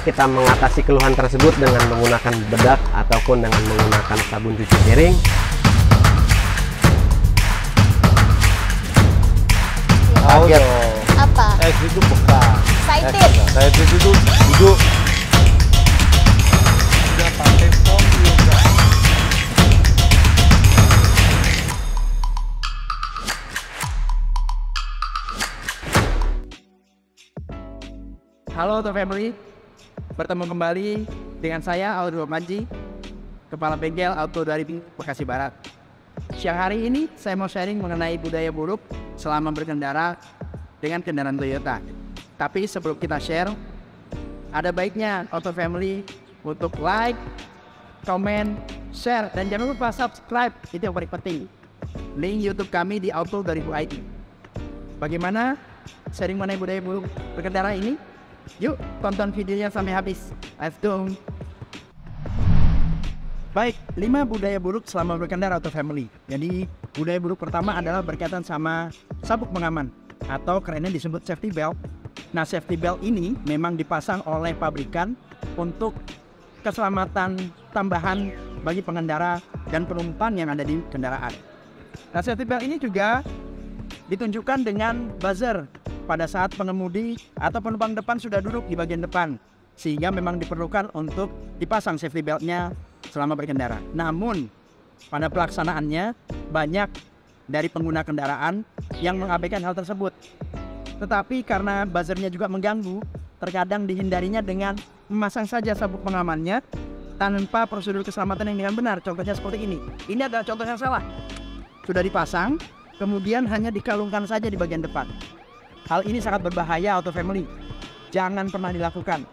kita mengatasi keluhan tersebut dengan menggunakan bedak ataupun dengan menggunakan sabun cuci piring. Kaget. Apa? Itu bekas. Excited. Saya itu duduk. Udah pakai foam juga. Halo Auto Family, bertemu kembali dengan saya Aldo Manji, Kepala Bengkel Auto dari Bekasi Barat. Siang hari ini saya mau sharing mengenai budaya buruk selama berkendara dengan kendaraan Toyota. Tapi sebelum kita share, ada baiknya Auto Family untuk like, comment, share, dan jangan lupa subscribe, itu yang paling penting. Link YouTube kami di Auto dari ID. Bagaimana sharing mengenai budaya buruk berkendara ini? Yuk tonton videonya sampai habis. Let's go. Baik, 5 budaya buruk selama berkendara Auto Family. Jadi budaya buruk pertama adalah berkaitan sama sabuk pengaman atau kerennya disebut safety belt. Nah, safety belt ini memang dipasang oleh pabrikan untuk keselamatan tambahan bagi pengendara dan penumpang yang ada di kendaraan. Nah, safety belt ini juga ditunjukkan dengan buzzer pada saat pengemudi atau penumpang depan sudah duduk di bagian depan, sehingga memang diperlukan untuk dipasang safety beltnya selama berkendara. Namun pada pelaksanaannya banyak dari pengguna kendaraan yang mengabaikan hal tersebut. Tetapi karena buzzernya juga mengganggu, terkadang dihindarinya dengan memasang saja sabuk pengamannya tanpa prosedur keselamatan yang dengan benar. Contohnya seperti ini. Ini adalah contoh yang salah. Sudah dipasang, kemudian hanya dikalungkan saja di bagian depan. Hal ini sangat berbahaya Auto Family. Jangan pernah dilakukan.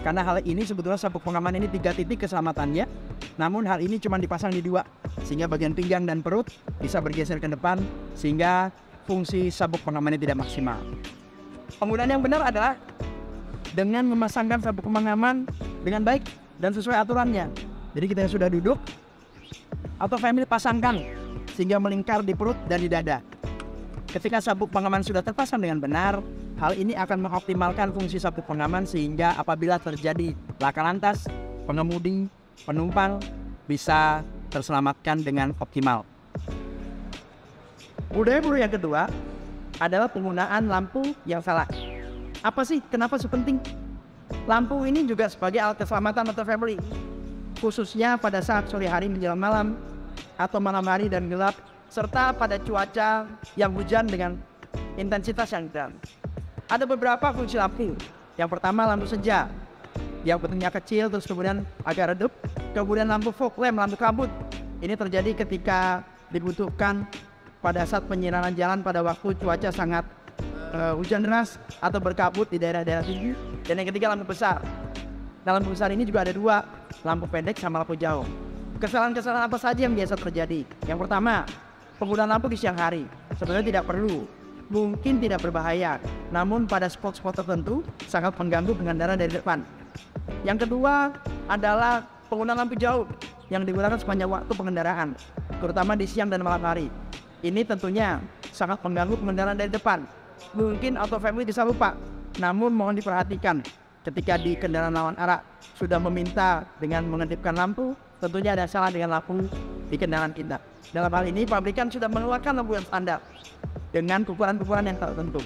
Karena hal ini sebetulnya sabuk pengaman ini 3 titik keselamatannya. Namun hal ini cuma dipasang di 2. Sehingga bagian pinggang dan perut bisa bergeser ke depan. Sehingga fungsi sabuk pengaman ini tidak maksimal. Penggunaan yang benar adalah dengan memasangkan sabuk pengaman dengan baik dan sesuai aturannya. Jadi kita yang sudah duduk, Auto Family pasangkan sehingga melingkar di perut dan di dada. Ketika sabuk pengaman sudah terpasang dengan benar, hal ini akan mengoptimalkan fungsi sabuk pengaman sehingga apabila terjadi laka lantas, pengemudi, penumpang bisa terselamatkan dengan optimal. Budaya buruk yang kedua adalah penggunaan lampu yang salah. Apa sih? Kenapa sepenting? Lampu ini juga sebagai alat keselamatan Auto Family, khususnya pada saat sore hari menjelang malam atau malam hari dan gelap, serta pada cuaca yang hujan dengan intensitas yang sedang. Ada beberapa fungsi lampu. Yang pertama lampu senja, yang bentuknya kecil terus kemudian agak redup. Kemudian lampu fog lamp, lampu kabut. Ini terjadi ketika dibutuhkan pada saat penyinaran jalan pada waktu cuaca sangat hujan deras atau berkabut di daerah-daerah tinggi. Dan yang ketiga lampu besar. Nah, lampu besar ini juga ada 2, lampu pendek sama lampu jauh. Kesalahan-kesalahan apa saja yang biasa terjadi? Yang pertama, penggunaan lampu di siang hari sebenarnya tidak perlu, mungkin tidak berbahaya, namun pada spot-spot tertentu sangat mengganggu pengendara dari depan. Yang kedua adalah penggunaan lampu jauh yang digunakan sepanjang waktu pengendaraan, terutama di siang dan malam hari. Ini tentunya sangat mengganggu pengendara dari depan. Mungkin Auto Family bisa lupa, namun mohon diperhatikan ketika di kendaraan lawan arah sudah meminta dengan mengedipkan lampu, tentunya ada salah dengan lampu di kendaraan kita. Dalam hal ini, pabrikan sudah mengeluarkan lampu yang standar dengan ukuran-ukuran yang tertentu.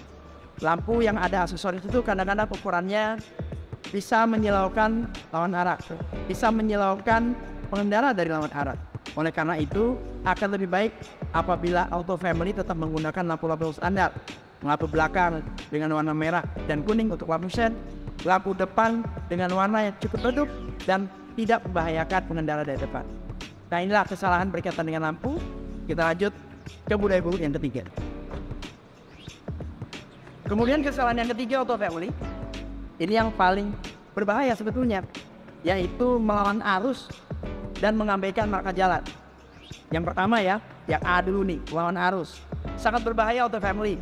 Lampu yang ada aksesoris itu kadang-kadang ukurannya bisa menyilaukan lawan arah, bisa menyilaukan pengendara dari lawan arah. Oleh karena itu, akan lebih baik apabila Auto Family tetap menggunakan lampu-lampu standar. Lampu belakang dengan warna merah dan kuning untuk lampu sen, lampu depan dengan warna yang cukup redup dan tidak membahayakan pengendara dari depan. Nah, inilah kesalahan berkaitan dengan lampu. Kita lanjut ke budaya buruk yang ketiga. Kemudian kesalahan yang ketiga Auto Family, ini yang paling berbahaya sebetulnya, yaitu melawan arus dan mengabaikan marka jalan. Yang pertama ya, yang A dulu nih, melawan arus. Sangat berbahaya Auto Family.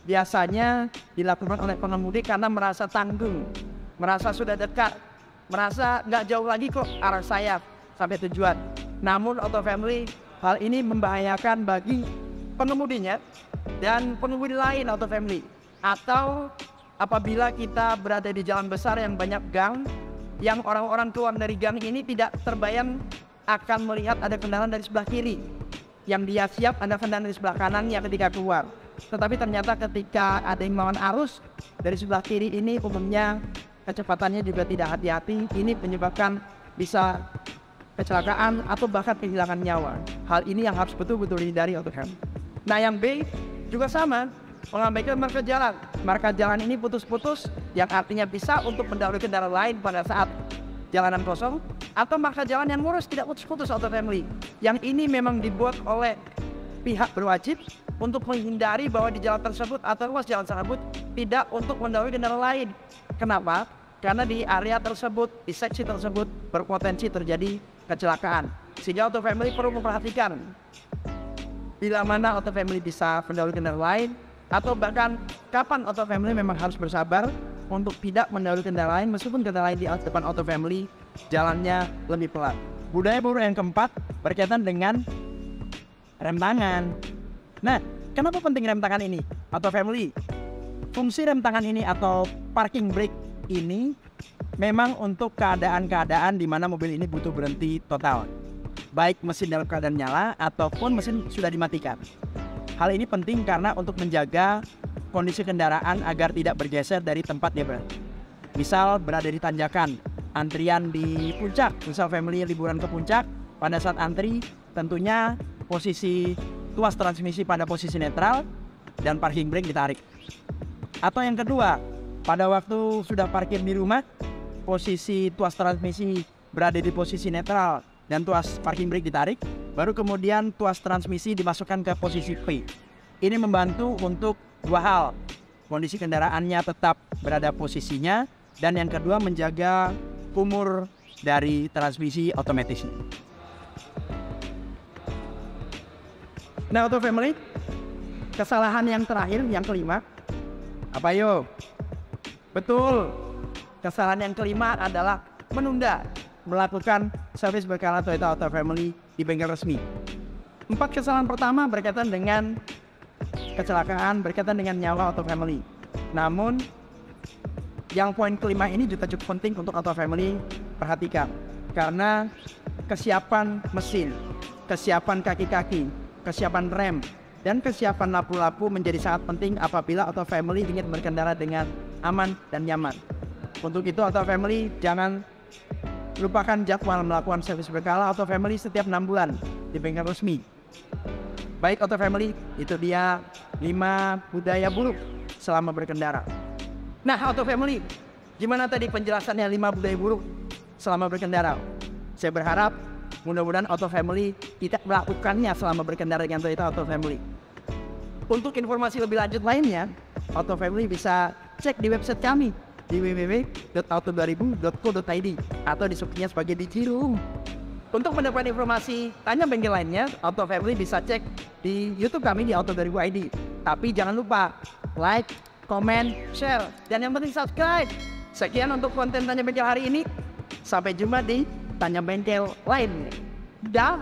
Biasanya dilakukan oleh pengemudi karena merasa tanggung, merasa sudah dekat, merasa nggak jauh lagi kok arah saya sampai tujuan. Namun Auto Family, hal ini membahayakan bagi pengemudinya dan pengemudi lain Auto Family. Atau apabila kita berada di jalan besar yang banyak gang yang orang-orang keluar dari gang ini tidak terbayang akan melihat ada kendaraan dari sebelah kiri. Yang dia siap ada kendaraan dari sebelah kanannya ketika keluar. Tetapi ternyata ketika ada yang melawan arus dari sebelah kiri ini umumnya kecepatannya juga tidak hati-hati. Ini menyebabkan bisa kecelakaan atau bahkan kehilangan nyawa. Hal ini yang harus betul-betul dihindari untuk helm. Nah yang B juga sama, mengabaikan marka jalan. Marka jalan ini putus-putus yang artinya bisa untuk mendahului kendaraan lain pada saat jalanan kosong, atau marka jalan yang lurus tidak putus-putus auto family. Yang ini memang dibuat oleh pihak berwajib untuk menghindari bahwa di jalan tersebut atau ruas jalan tersebut tidak untuk mendahului kendaraan lain. Kenapa? Karena di area tersebut, di seksi tersebut berpotensi terjadi kecelakaan. Sehingga auto family perlu memperhatikan bila mana auto family bisa mendahului kendaraan lain, atau bahkan kapan auto family memang harus bersabar untuk tidak mendahului kendaraan lain meskipun kendaraan lain di depan auto family jalannya lebih pelan. Budaya buruk yang keempat berkaitan dengan rem tangan. Nah, kenapa penting rem tangan ini? Auto family, fungsi rem tangan ini atau parking brake ini memang untuk keadaan-keadaan di mana mobil ini butuh berhenti total, baik mesin dalam keadaan nyala ataupun mesin sudah dimatikan. Hal ini penting karena untuk menjaga kondisi kendaraan agar tidak bergeser dari tempat dia berada. Misal berada di tanjakan, antrian di puncak, misal family liburan ke puncak, pada saat antri tentunya posisi tuas transmisi pada posisi netral dan parking brake ditarik. Atau yang kedua, pada waktu sudah parkir di rumah, posisi tuas transmisi berada di posisi netral dan tuas parking brake ditarik, baru kemudian tuas transmisi dimasukkan ke posisi P. Ini membantu untuk dua hal, kondisi kendaraannya tetap berada posisinya, dan yang kedua menjaga umur dari transmisi otomatis. Nah, auto family, kesalahan yang terakhir, yang kelima, apa yo? Betul, kesalahan yang kelima adalah menunda melakukan servis berkala Toyota Auto Family di bengkel resmi. 4 kesalahan pertama berkaitan dengan kecelakaan, berkaitan dengan nyawa Auto Family. Namun, yang poin kelima ini juga cukup penting untuk Auto Family perhatikan. Karena kesiapan mesin, kesiapan kaki-kaki, kesiapan rem, dan kesiapan lampu-lampu menjadi sangat penting apabila Auto Family ingin berkendara dengan aman dan nyaman. Untuk itu Auto Family jangan lupakan jadwal melakukan servis berkala Auto Family setiap 6 bulan di bengkel resmi. Baik Auto Family, itu dia 5 budaya buruk selama berkendara. Nah Auto Family, gimana tadi penjelasannya 5 budaya buruk selama berkendara? Saya berharap mudah-mudahan Auto Family tidak melakukannya selama berkendara dengan Toyota Auto Family. Untuk informasi lebih lanjut lainnya, Auto Family bisa cek di website kami di www.auto2000.co.id atau disebutnya sebagai Digiroom. Untuk mendapatkan informasi tanya bengkel lainnya, Auto Family bisa cek di YouTube kami di Auto2000.id. Tapi jangan lupa like, comment, share, dan yang penting subscribe. Sekian untuk konten tanya bengkel hari ini. Sampai jumpa di tanya bengkel lain. Dah.